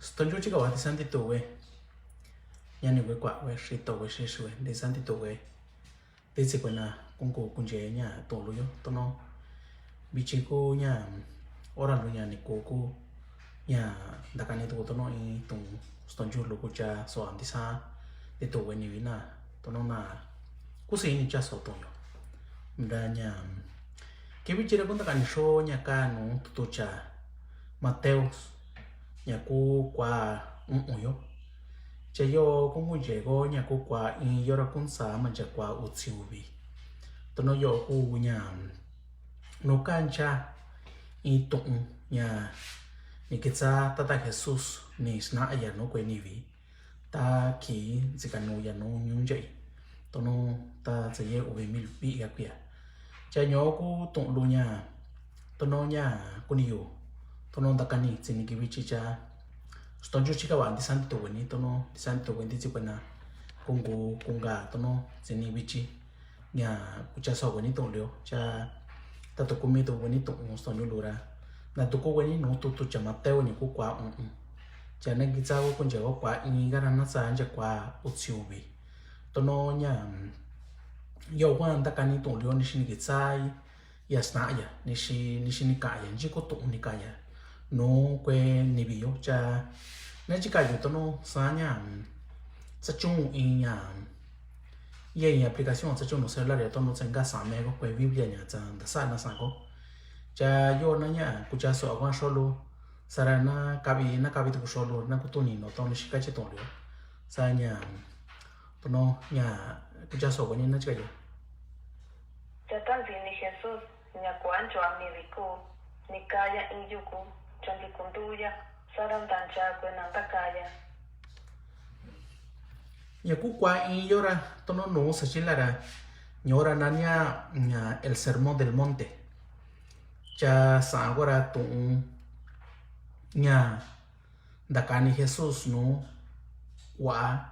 Stonjo chica wa santi to we. Yani we kwa we shi to we shi shi we. De santi to we. De se kwena kunko kunje nya to lu yo to no. Bichi ko nya ora lu nya ni ko nya dakani to no I tung stonjo lu ko cha so anti sa de to we ni na to no na ku se ni cha so to yo. Mda nya ke bichi ra kun dakani sho nya ka no to cha Mateus nhà cô qua yo chạy yo cũng muốn chạy go nhà cô qua in yo ra cũng sa mà chạy qua utsiubi tôi nói yo cô nhà nó cancha in tung nhà ni kita tata Jesus ni sna ya no quên ni vi ta khi chỉ cần nó ya no nhung chạy tôi nó ta sẽ ye ubi mi bị gặp kìa chạy nhỏ cô tung luôn nhà tôi nói nhà cô ni yo tono dakani tsini ki bichi cha stonjo chika wa di santo weni tono di santo weni ti kwena kunga tono tsini bichi nya kucha so weni to leo cha ta to kumi to weni to stonjo lura na to ko weni no to cha Mateo ni ku kwa cha na gi cha ko nje ko kwa ingi ga na sa nje kwa utsiubi tono nya yo wan dakani to leo ni shini gi tsai ya sna ya ni shi ni ka ya nji ko to ni ka ya no que ni bio cha na chi ka yo to no sa nya sa chung in ya ye application sa chung no celular to no senga sa me ko que biblia nya cha da sa na sa ko cha yo na nya ku cha so wa solo sara na kabi to solo na ku to ni no to ni shi ka che to lo sa nya to no nya ku cha so ko ni na chi ka yo cha tan ni Jesus nya kuan cho mi riku ni kaya injuku changi kunduya saran tancha kwena takaya ya ku kwa in yora tono no sa chilara nyora nanya el sermón del monte cha sa agora tu nya dakani Jesus no wa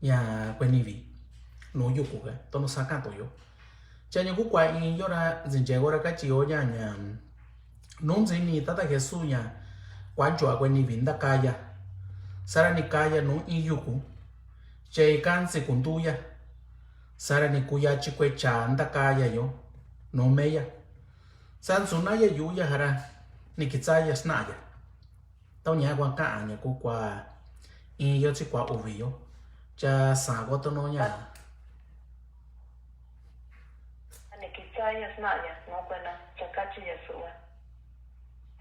nya kwenivi no yuku ga tono saka to yo cha nya ku kwa in yora zinje agora ka chi o nya non zini tata Jesús nya kwanjwa kweni vinda kaya sara ni kaya no iyuku che kanse kunduya sara ni kuya chikwe chanda kaya yo no meya san sunaya yuya hara ni kitsaya snaya tao nya kwa ka nya ku kwa in yo chi kwa uvi yo cha sa go to no nya ani kitsaya snaya no kwena chakachi Yesua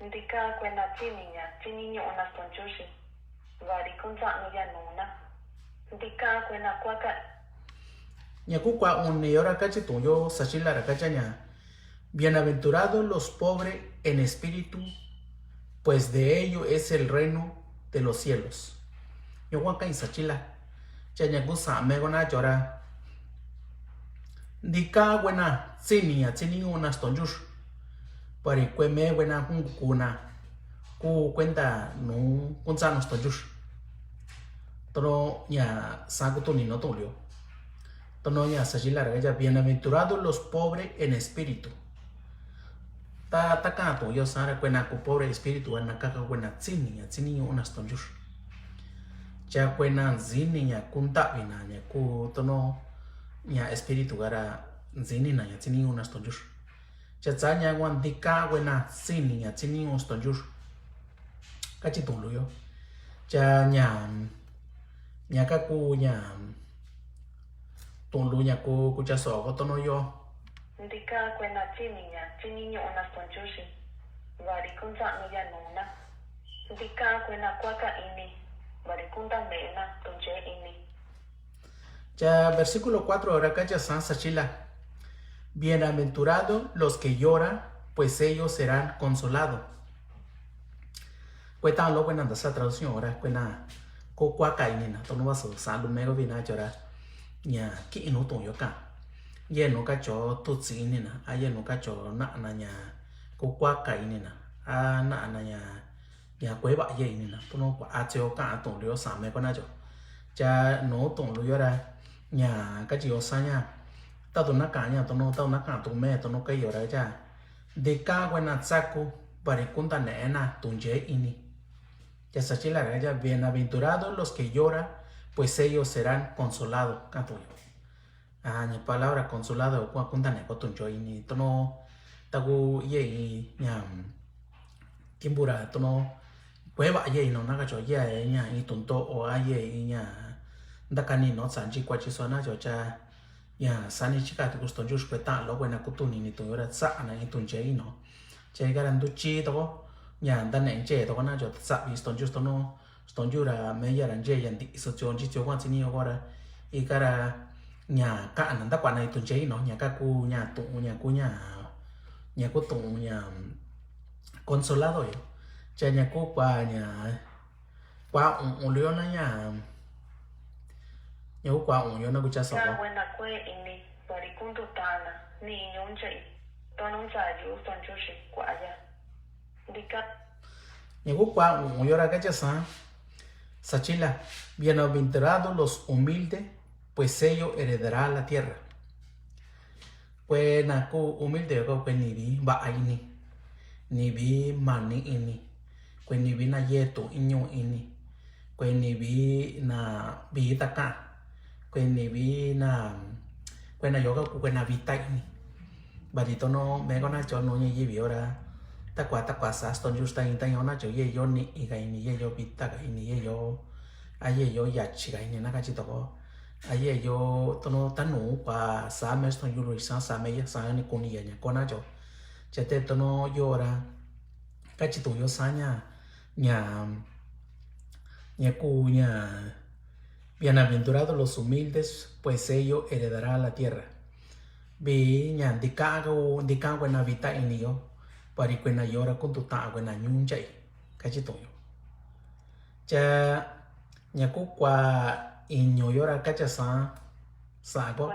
ndika kwena chini nya ona stonjoshi vari kunza no ya nona ndika kwena kwaka nya ku kwa un yora kachi to yo sachila ra kacha nya bienaventurados los pobres en espíritu pues de ellos es el reino de los cielos yo wa kai sachila cha nya ku sa me gona chora ndika buena chini una stonjoshi pari kwe me wena kuna ku cuenta no kunsa no stojus tono nya sago to ni no to leo tono nya sajila ya bienaventurados los pobres en espíritu ta ka to yo sara kwena ku pobre espíritu ana ka kwena chini una stojus cha kwena zini nya kunta bina nya ku tono nya espíritu gara zini na nya chini una stojus chachanya wan dika wena sini ya chini ustonjur kachi tulu yo cha nya ka ku nya tulu nya ku cha so ko tono yo ndika kwena chini nya ona stonjoshi vari kunza no ya nona ndika kwena kwaka ini vari kunta mena tonje ini cha versículo 4 ahora kacha san sachila bienaventurados los que lloran, pues ellos serán consolados. Cuesta lo buena de esa traducción ahora cuena co qua kai ni na to no va so sa lu me go vina chora nya ki no to yo ka ye no ka cho tu tsi ni na a ye no ka cho na nya co qua kai ni na a na nya kwe ba ye ni na to no kwa a cho ka to lo sa me ko na cho cha no to lo yo ra nya ka chi yo sa nya tao tụi nó cả nhà tụi nó cả tụi mẹ tụi nó cây ở đấy cha de ca buena saco para contar nena tunje ini Ya sachila ya bienaventurados los que lloran, pues ellos serán consolados. Canto yo. Ni palabra consolado kwa kuntane ko tunjo ini tono tagu ye nyam timbura tono kueva ye no naga cho ye nya i tunto o ye nya ndakani no sanji kwa chi sona cho cha ya sani chika tu gusto jo speta lo buena kutuni ni to yora sa na i tunje ino che garandu chi to nya ndane che to na cho sa i ston just no ston jura me ya ran je yan di so cho chi cho kwa chi ni ora i cara nhà cả anh ta quản này tuần chế nó nhà các cô nhà tụ nhà cô tụ nhà consolado rồi cha nhà cô qua ủng leo nó nhà cô qua ủng leo nó cũng cha sợ na wena kwe ini bari kundu tana ni nyonje tonon sa ju ton chushi kwa ya dika nhà cô qua ủng leo ra cái cha sa sachila bienaventurados los humildes, pues ellos heredará la tierra. Pues na ko humilde ko pues ni bi ba ini, ni bi mani ini, pues ni bi na yeto inyo ini, pues ni bi na bi taka, pues ni bi na pues na yoga ko pues na vita ini. Barito no me gona cho no ye bi ora takwa sa ston justa inta yona cho ye yo ni iga ini ye yo vita ga ini ye yo aye yo yachi ga ini na ka chito ko aye yo tono tanu pa sa mes ton yuru sa me ya sa ni kuni ya nya kona jo chete tono yora kachito yo sanya nya ku nya bienaventurados los humildes, pues ellos heredará la tierra. Bi nya dikago na vita ini yo pari kwena yora kun tu ta kwena nyunjai kachito yo cha nya ku kwa inyo yora kacha sa go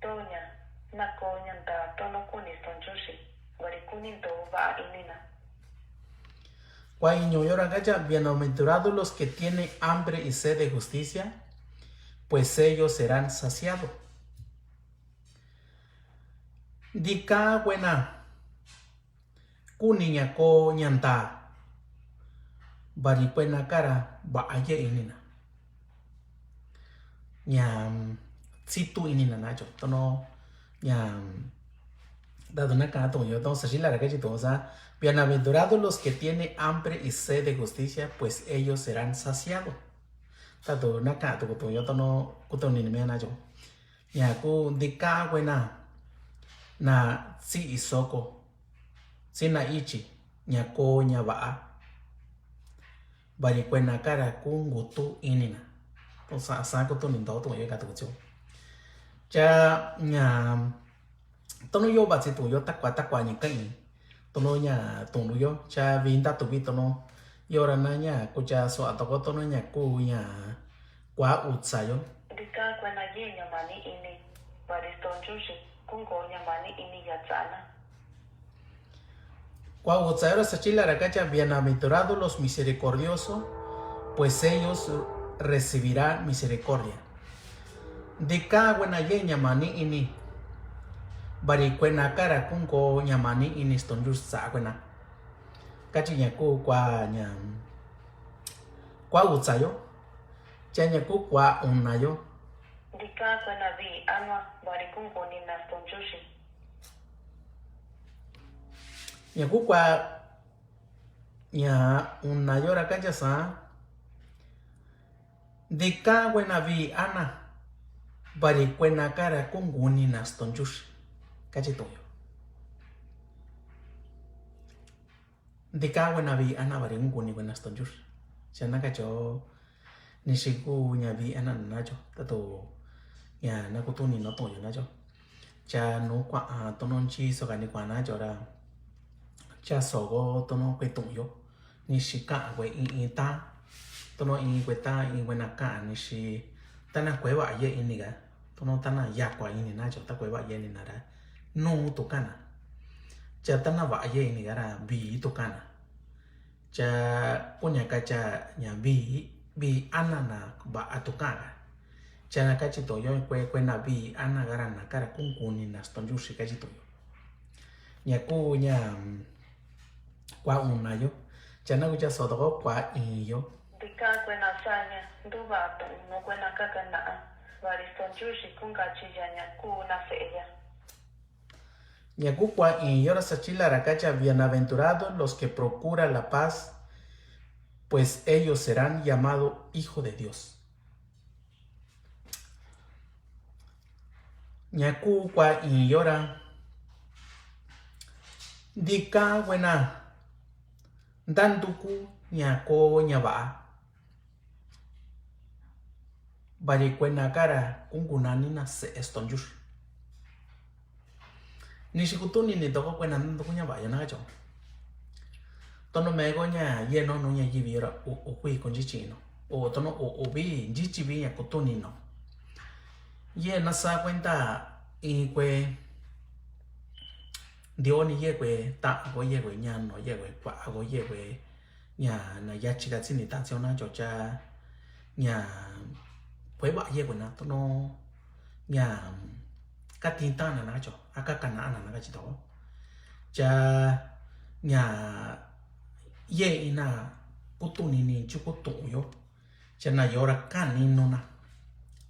tonya na ko nyanta tono kuni stonjoshi bari kuni to ba inina kwa inyo yora kacha bienaventurados los que tienen hambre y sed de justicia, pues ellos serán saciados. Dika buena kuni nya ko nyanta bari kwena kara ba aye inina nyam situ inina nacho tono nyam dado na ka to yo to sashila ra kachi to sa bienaventurados los que tienen hambre y sed de justicia, pues ellos serán saciados. Dado na ka to yo to no kuto ni me nacho nya ku dika buena na si isoko sina ichi nya ko nya ba bari kwena kara kungutu inina to sa ko to nin do to ye ka to cho cha nya to no yo ba si to yo takwa ni kai to no nya to no yo cha vinta to vi to no yo ra na nya ko cha so atoko to no nya ku nya kwa utsa yo dika kwena ye nya mani ini bari stonjoshi kungo nya mani ini ya tsana kwa utsa sachila ra kacha bienaventurados los misericordiosos, pues ellos recibirán misericordia. Dika buena ye nya mani ini bari kwena kara kungo nya mani ini stonjus sa kwena kachi nya ku kwa nya kwa utsa yo cha nya ku kwa unayo dika kwena vi anwa bari kungo ni na stonjoshi nya ku kwa nya unayo ra kacha sa dika buena vi ana bari kwena kara kungo ni na stonjus kachi to yo dika buena vi ana bari kungo ni buena stonjus cha na kacho nishiku nya vi ana nacho tato ya na kutu ni no to yo nacho cha no kwa tonon chi so ga ni kwa na cho ra cha so go tono kwe to yo nishika we in ta tono in kwe ta in we na ka ni shi tana kwe wa ye in ni ga tono tana ya kwa in na cho ta kwe wa ye ni na ra no to kana cha tana wa ye ni ga ra bi to kana cha punya ka cha nya bi anana ba atukara chana kachito yo kwe na bi ana garana kara kunkuni na stonjushi kachito yo nya ku nya kwa unayo cha na kucha so to kwa in yo Dika kwena sanya nduba to no kwena kakana vari stonjushi kunga chijanya ku na feya. Nyakukwa in yo sachila rakacha bienaventurados los que procuran la paz, pues ellos serán llamados hijos de Dios. Nyakukwa in yora dika buena danduku nyako nyaba bari kwena kara kungunani na se estonjur nishikutuni ni toko kwena nduku nyaba yana gacho tono mego nya yeno no nya yibira o kui konjichino o tono o bi jichi bi yakutuni no ye na sa cuenta y kwe dio ni ye kwe ta go ye kwe nya no ye kwe kwa go ye kwe nya na ya chiga tsini ta tsio na chocha nya kwe ba ye kwe na to no nya ka tin ta na cho aka kana na ga chi to cha nya ye ina kutu ni chu kutu yo cha na yora kan ni no na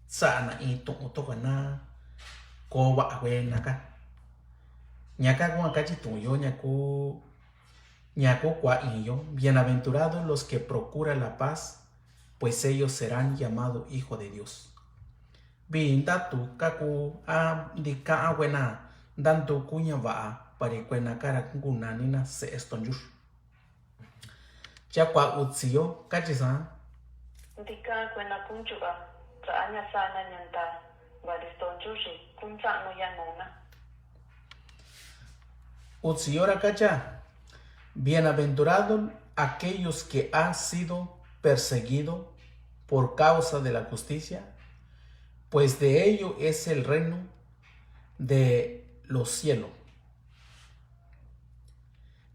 sa na i to kana ko ba kwe na ka ñaka con acá chituyo ñaco kwa inyo bienaventurados los que procuran la paz pues ellos serán llamados hijos de Dios binda tu kaku a dika awena dantu kunya va pare kwena kara kuna nina se estonjur cha kwa utsio kachisa Dika kwena kunchuba tra anya sana nyanta vari stonjushi kunza no yanona. Utsiora cacha, bienaventurados aquellos que han sido perseguidos por causa de la justicia, pues de ello es el reino de los cielos.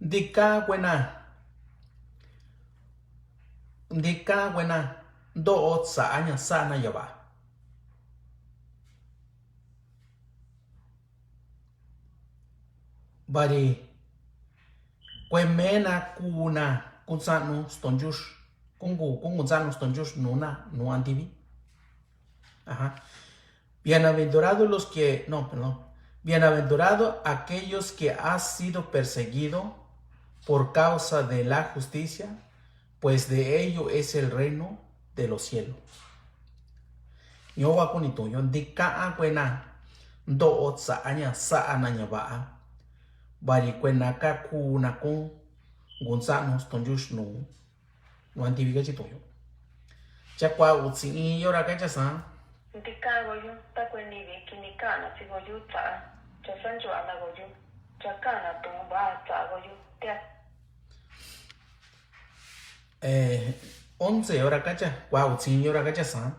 Dika buena, do sa anya sana yaba. Bari kwemena kuna kunsanu stonjush kunsanu stonjush nuna no antivi. Ajá. Bienaventurados los que bienaventurados aquellos que han sido perseguidos por causa de la justicia, pues de ello es el reino de los cielos. Yo wa kunito yo dika akwena do otsa anya sa ananya ba. Bari kwena ka kuna kun gunsano stonjush no antiviga chitoyo chakwa utsi yora kacha sa Dika goyu ta kweni vi kinikana si goyu ta chasanjo ana goyu chakana to ba ta goyu te 11 yora kacha kwa utsi yora kacha sa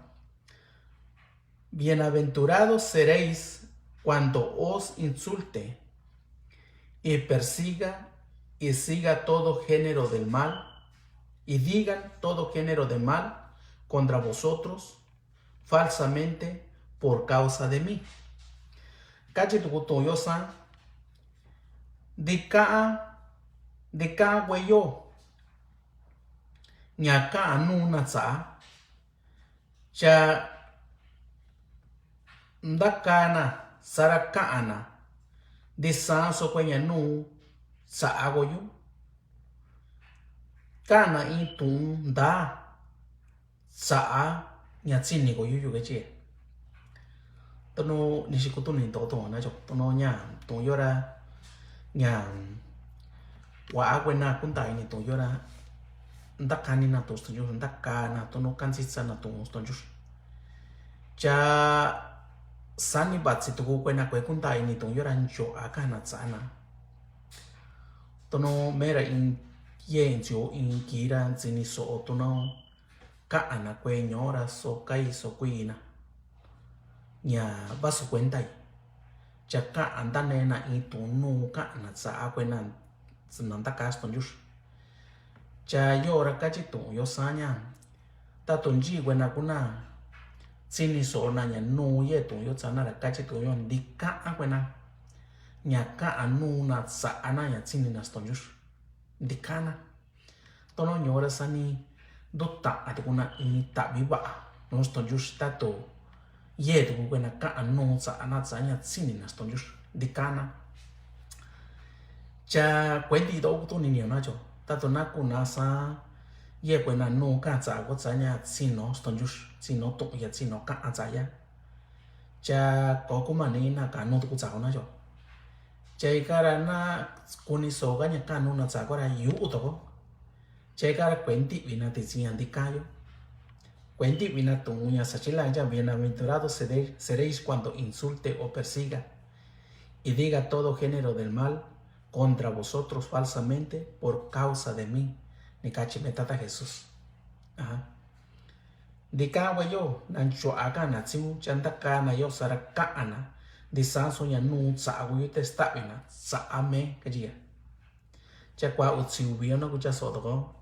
bienaventurados seréis cuando os insulte y persiga y siga todo género del mal y digan todo género de mal contra vosotros falsamente por causa de mí. Cache tu yo san de ka weyo nyaka anu na sa cha ndakana sarakana de sanso kwenya nu sa agoyo kana itun da sa nyatsini goyo yugeche tono nishikutu ni toto na jo tono nya to yora nya wa agwena kunta ni to yora ndakani na to sto yora ndakana tono kansitsa na to sto yora cha sani batsi to kwena kwe kunta ini to yora njo akana tsana tono mera in yenjo in kira zini so tono ka ana kwe nyora so kai so kuina nya baso kwenta cha ka andane na itu no ka na tsa kwena tsinanda ka stonjush cha yora kachito yo sanya ta tonji kwena kuna sini so na nya no ye to yo tsana ra kache to yo ndika akwena nya ka anu na sa ana ya sini na stonjush ndikana tono nyora sani dota atukuna ini tak biba no stonjus tato ye tu kwena ka anu sa anatsa nya tsini na stonjus dikana cha kwenti do tu ni na cho tato na kuna sa ye kwena no ka tsa ko tsa nya tsino stonjus tsino to ya tsino ka atsa ya cha ko kuma ni na ka no tu tsa ko na cho cha ikara na kuni so ga nya ka no na tsa ko ra yu to Chegar cuenti vina decían de cayo. Cuenti vina tuña sachilaya, bienaventurados seréis cuando insulte o persiga y diga todo género del mal contra vosotros falsamente por causa de mí. Ni cachimetata Jesús. Ajá. Di kawa yo, nancho aga na tsimu, chanta ka na yo sara ka ana, di sanso ya nu sa agu yo testabina, sa ame kajia. Chakwa utsiu biyo no kucha soto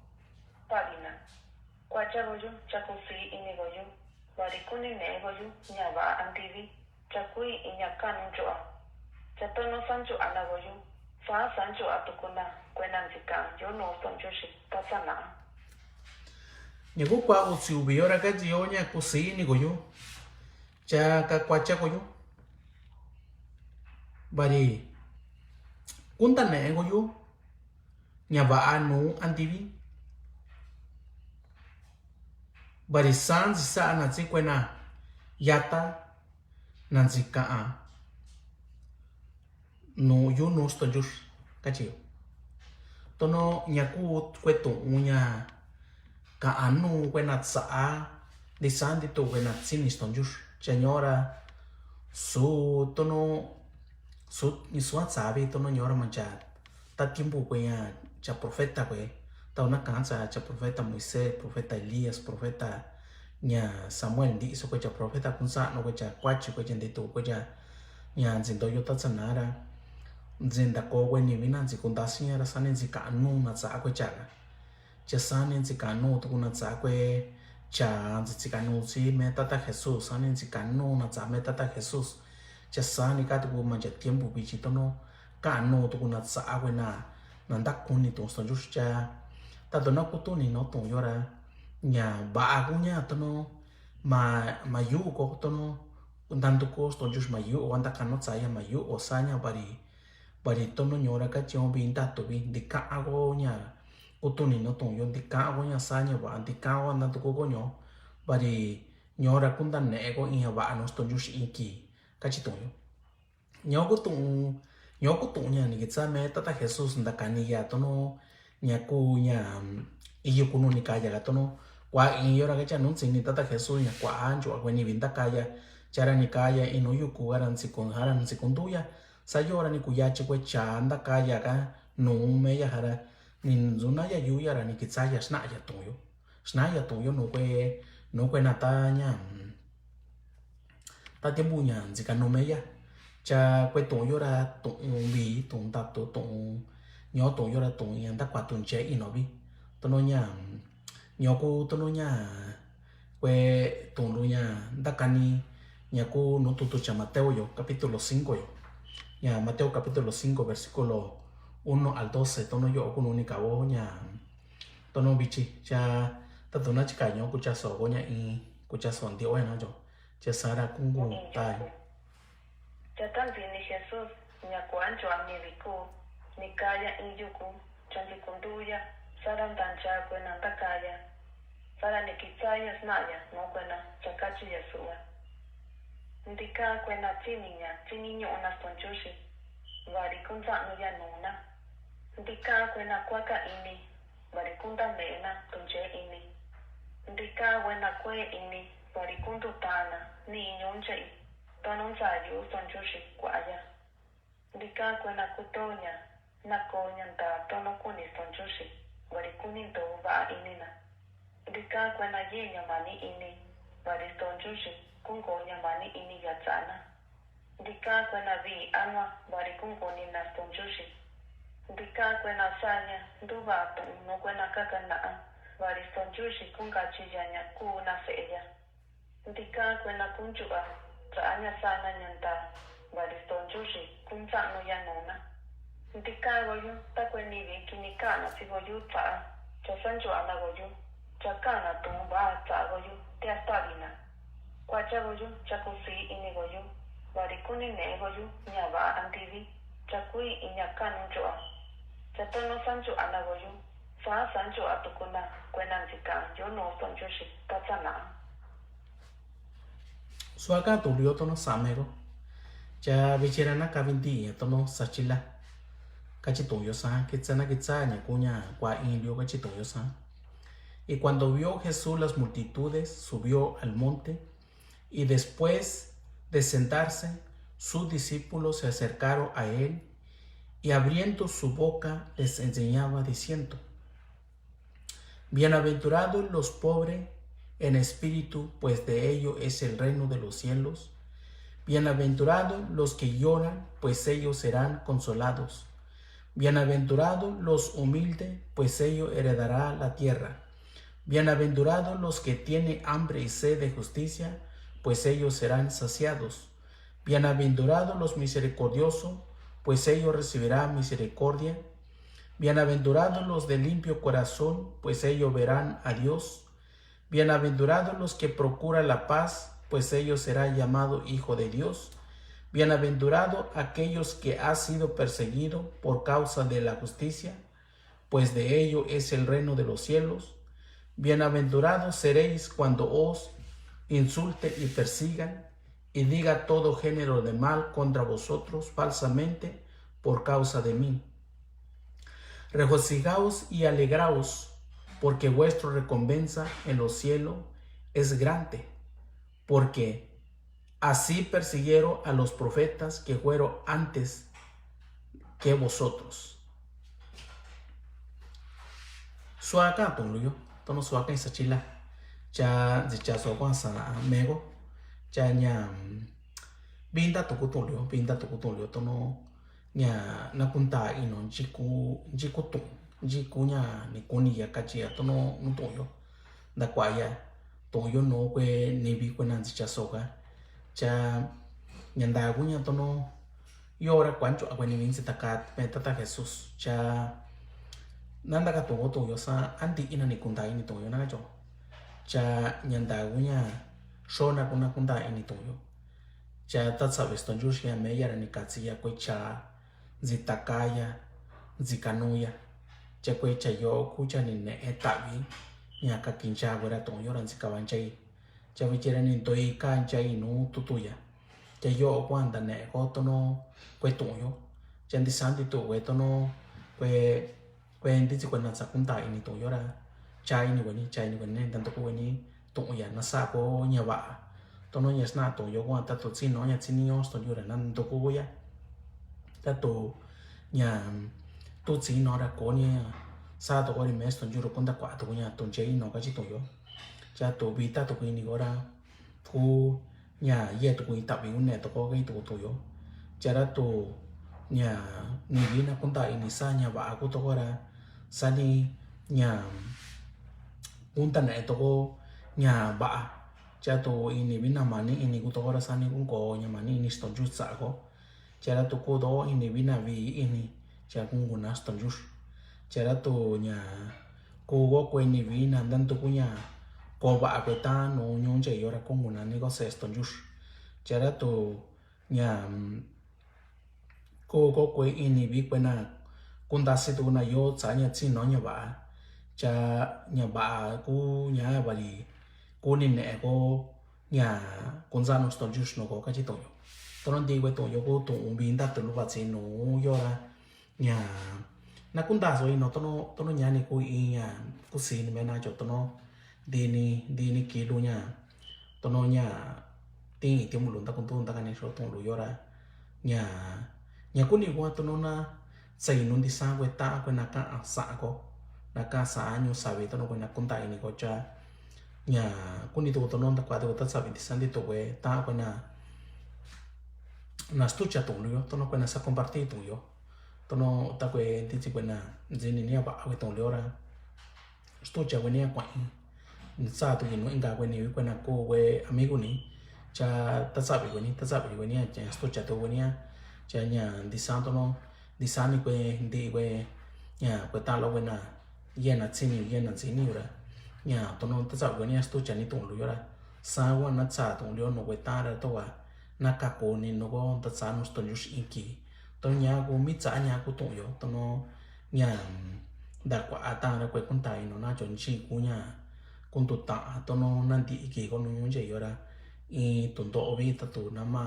Palina. Kwacha goyo, chakusi ini goyo. Barikuni ne goyo, nyaba antivi. Chakui inya kanunchoa. Chatono sancho ana goyo. Fa sancho atukuna. Kwenanzika, yo no sonchoshi. Pasana. Nyaku kwa utsiubi ora kaji yo nyakusi ini goyo. Chaka kwacha goyo. Bari. Kunta ne goyo. Nyaba anu antivi. Bari sanzi sa nanzi kwena yata nanzi kaa no yo no sto jus kachio tono nyaku kweto unya ka anu kwena tsa di sandi to kwena tsini sto jus señora su tono su ni sabe tono nyora mancha ta tiempo kwena cha profeta kwe ta una cansa cha profeta Moisés, profeta Elías, profeta nya Samuel di so cha profeta kunsa no cha kwachi ko jende to ko cha nya zindo yo ta tsanara zinda ko we ni vina zikunda sinya sane zika nu na tsa ko cha cha sane zika nu to na tsa ko cha zika nu si meta ta Jesús sane zika nu na tsa meta ta Jesús cha sane ka to ma cha tiempo bi chi to no ka nu to na tsa ko na nanda kuni to so just cha ta to na kutu ni no to yora nya ba agunya to no ma yu ko to no tanto ko to just ma yu wanda kano tsaya ma yu osanya bari to no nyora ka chon bin ta to bin di ka ago nya kutu ni no to yo di ka ago nya sanya ba di ka wanda to ko nyo bari nyora kunda ne ko in ba no to just inki ka chi to yo nyo ko to nya ni kitsa me tata Jesus nda kaniya to no nyaku nya iyo kuno ni kaya ga tono kwa in yora ga chanu tsini tata Jesús nya kwa anjo agwe ni vinda kaya chara ni kaya ino yuku garan sikon haran sikonduya sayora ni kuyache kwe chanda kaya ga no me ya hara ni zuna ya yu yara ni kitsaya sna ya toyo no kwe natanya ta tiempo nya nzika no me ya cha kwe toyo ra to bi ton ta to nhớ tổ yo là tổ nhân ta qua tuần chế inobi tono nya nhớ cô tono nya que tono nya ta cani nya cô no tutu cha Mateo yo capítulo 5 yo nya Mateo capítulo 5 versículo 1 al 12 tono yo con única voz nya tono bichi cha ta tona chika nhớ cô cha so go nya in cô cha son dio na yo cha sara kungu tai cha tan ni Jesus nya kuan cho ami viku Nikaya inyuku, chanjikunduya, saran tancha kwena takaya, sara nikitsaya snaya, no kwena chakachi yasua. Ndika kwena chininya una stonchushi, varikunza no ya nuna. Ndika kwena kwaka ini, varikunda mena tunche ini. Ndika wena kwe ini, varikundu tana, ni inyonche, tanonza yu stonchushi kwaya. Ndika kwena kutonya, nako nyanta tono kuni stonchushi wari kuni ndo va inina dika kwena ye nyamani ini wari stonchushi kungo nyamani ini yatsana dika kwena vi anwa wari kungo ni na stonchushi dika kwena sanya nduva to no kwena kakana wari stonchushi kunga chijanya ku na seya dika kwena kunchuba tsanya sana nyanta wari stonchushi kunza no yanona Ndika goyo ta kweni vi kinika na si goyo ta cha sancho anagoyo cha kana tumba cha goyo te astabina kwa cha goyo cha kusi inigoyo barikuni ne goyo nyaba antivi cha kui inyakanu joa cha tono sancho anagoyo sa sancho atukuna kwena nzika yo no sancho shi tatsana suaka tulio tono samego cha vichirana kavinti tono sachila cachitoyo san quetzana cuña qua indio cachitoyo san. Y cuando vio Jesús las multitudes, subió al monte, y después de sentarse, sus discípulos se acercaron a él, y abriendo su boca les enseñaba diciendo: Bienaventurados los pobres en espíritu, pues de ellos es el reino de los cielos. Bienaventurados los que lloran, pues ellos serán consolados. Bienaventurados los humildes, pues ellos heredarán la tierra. Bienaventurados los que tienen hambre y sed de justicia, pues ellos serán saciados. Bienaventurados los misericordiosos, pues ellos recibirán misericordia. Bienaventurados los de limpio corazón, pues ellos verán a Dios. Bienaventurados los que procuran la paz, pues ellos serán llamados hijos de Dios. Bienaventurados aquellos que han sido perseguidos por causa de la justicia, pues de ellos es el reino de los cielos. Bienaventurados seréis cuando os insulten y persigan, y diga todo género de mal contra vosotros falsamente por causa de mí. Regocijaos y alegraos, porque vuestra recompensa en los cielos es grande, porque así persiguieron a los profetas que fueron antes que vosotros. Suaka tongluyo, tono suaka isachila, cha soka sa mego, cha nya binda tongluyo, tono nya nakunta ino jiku nya ni kuni ya kachia tono nutoyo, da kwaya toyo no kwe nebi kwe nanzi cha soka. Cha nyanda gunya tono yora kwancho akweni vinci takat petata Jesús cha nanda ka toyo sa anti ina ni kunda ini toyo na jo cha nyanda gunya shona kuna kunda ini toyo cha tatsa veston jushia meya ni katsia kwe cha zitakaya zikanuya cha kwe cha yo kucha ni ne etavi nyaka kincha gora toyo ran zikawanchai cha vichera ni toi kancha inu tutuya cha yo kwanda ne ko tono kwe toyo cha ndi santi to we tono kwe ndi chi kwana sakunta ini toyo ra cha ini wani tanto ko wani toya na sa ko nyawa tono nyasna toyo kwa ta to chino nya chinio sto yura nan to ko ya ta to nya to chino ra ko nya sa to ko ri mesto yuro konda kwa to nya to je ino ka chi toyo cha to vita to ni gora ku nya ye to kui ta bi une to ko to yo cha ra to nya ni vina kunta ini sa nya ba ku to gora sa ni nya punta na to ko nya ba cha to ini vina mani ini ku to gora sa ni ku ko nya mani ni sto ju sa ko cha ra to ko do ini vina vi ini cha ku na sto ju cha ra to nya ko go ko ni vina dan to ku nya ko ba ko ta no nyong che yora ko nguna ni ko se sto jus chara to nya ko ini bi kwena kunda se to na yo cha nya chi no nya ba cha nya ba ku nya ba li ko ni ne ko nya kunza no sto jus no ko ka chi to yo toron di we to yo ko to bi nda to lu ba che no yora nya na kunda so no tono nya ni ko i nya ku si ni me na cho tono dini kilo nya tono nya ti mulun ta kuntu ta kane so tong lu yora nya kuni wa tono na sai nun di sa we ta ko na ka sa ko na ka sa anyo sabe tono ko na kunta ini ko cha nya kuni to tono ta kwa to ta sabe di san di to we ta ko na stucha tong lu yo tono ko na sa compartir tu yo tono ta ko ti chi ko na jini ni ba we tong lu yora stucha we ni kwa sa tu no inga we ni ko na ko we amigo ni cha ta sabe we ni cha sto cha to we ni cha nya di santo no di sani ko di we nya ko ta lo we na yên là xin nhiều yên là gì nhiều ra nhà tôi nó tất cả cái này tôi chẳng đi tụng lúa ra sao quan nó trả tụng lúa nó quay ta ra tôi à na cả cô nên nó có tất cả nó tôi just in kỳ tôi nhà cô mít trả nhà cô tụng lúa tôi nó nhà đặt quả ta nó quay con tay nó na chuẩn chỉ cô nhà con tụt tạ tôi nó nanti kỳ con nó như vậy ra i tuần tổ vi ta tu na mà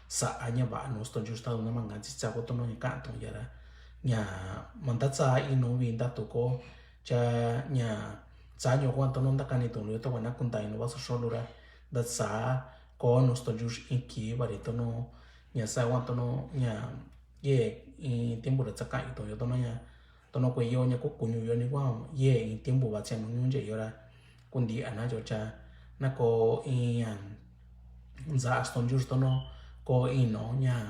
sa nhà bạn nó tôi just tao na mà ngắn chỉ cho tôi nó như cạn tụng vậy ra nhà mình tất cả in nó vì ta tu có cha nhà giá nhiều quan tâm nó cái tụng lúa tôi quan quân tay nó vào số lúa ra đất giá có nó tôi just in kỳ và để tôi nó nhà sai quan tâm nó nhà ye tiempo de chắc cái tôi nó nhà tôi nó quay vô nhà có cuốn nhiều như quá ye tiempo và xem nó như vậy rồi quân đi anh cho cha nó có giá tôi just nó có nó nhà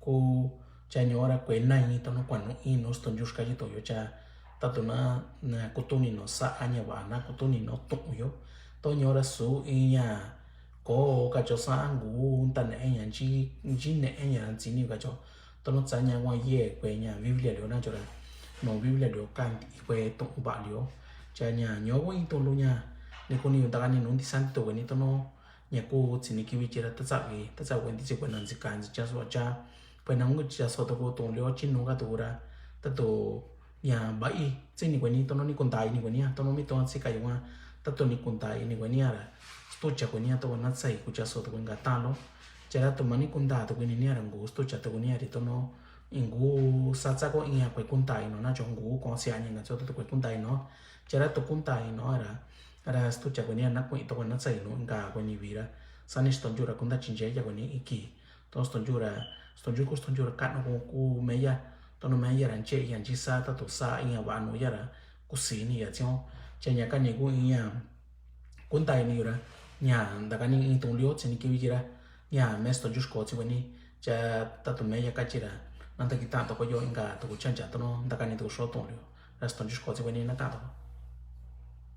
cô cha nhỏ ra quên này tôi nó quản nó nó tôi just cái tôi cha ta tụi nó là cô tôi nó sa anh nhà bạn nó cô tôi nó tụng yếu tôi nhớ ra số nhà có cái chỗ sa ngủ tận anh nhà chỉ nè anh nhà chỉ nhiều cái chỗ tôi nó trả nhà ngoài ye quê nhà Biblia điều nào cho là nó Biblia điều can quê tụng bạn điều cha nhà nhớ với tôi luôn nhà nên con nhiều ta nên nó đi sang tôi này tôi nó nhà cô chỉ nên kêu chị là tất cả quên đi chỉ quên làm gì cả chỉ cho số cha quên nắm cái chỉ số tôi có tụng liu chín nó cái tôi ra tôi tổ nhà bảy chỉ này quên đi tôi nó đi con tài này quên nha tôi nó mới tôi sẽ cái mà tôi đi con tài này quên nha là tôi chắc quên nha tôi nó sai của chỉ số tôi quên gạt lo chỉ là tôi mà đi con tài tôi quên nha là ngủ tôi chắc tôi quên nha thì tôi nó ngủ sát sát có nhà quên con tài nó cho ngủ có xe nhà cho tôi quên con tài nó chỉ là tôi con tài nó là tôi chắc quên nha nó quên tôi nó sai nó cả quên như vậy ra sau này tôi chura con ta chính chế cho quên ý kỳ tôi chura cắt nó cũng mấy ya tôi nói mấy giờ anh chơi anh chỉ sa ta tổ sa anh nhà bạn nói giờ là cú xí này à chứ chơi nhà cái này cũng nhà cuốn tay này rồi nhà đã cái này tung liốt trên cái gì ra nhà mấy tôi just có chứ vậy nè cha ta tụi mấy giờ cái gì ra nanti kita tôi có vô anh cả tôi cũng chân chặt tôi nó đã cái này tôi số tung liốt là tôi just có chứ vậy nè nó cả thôi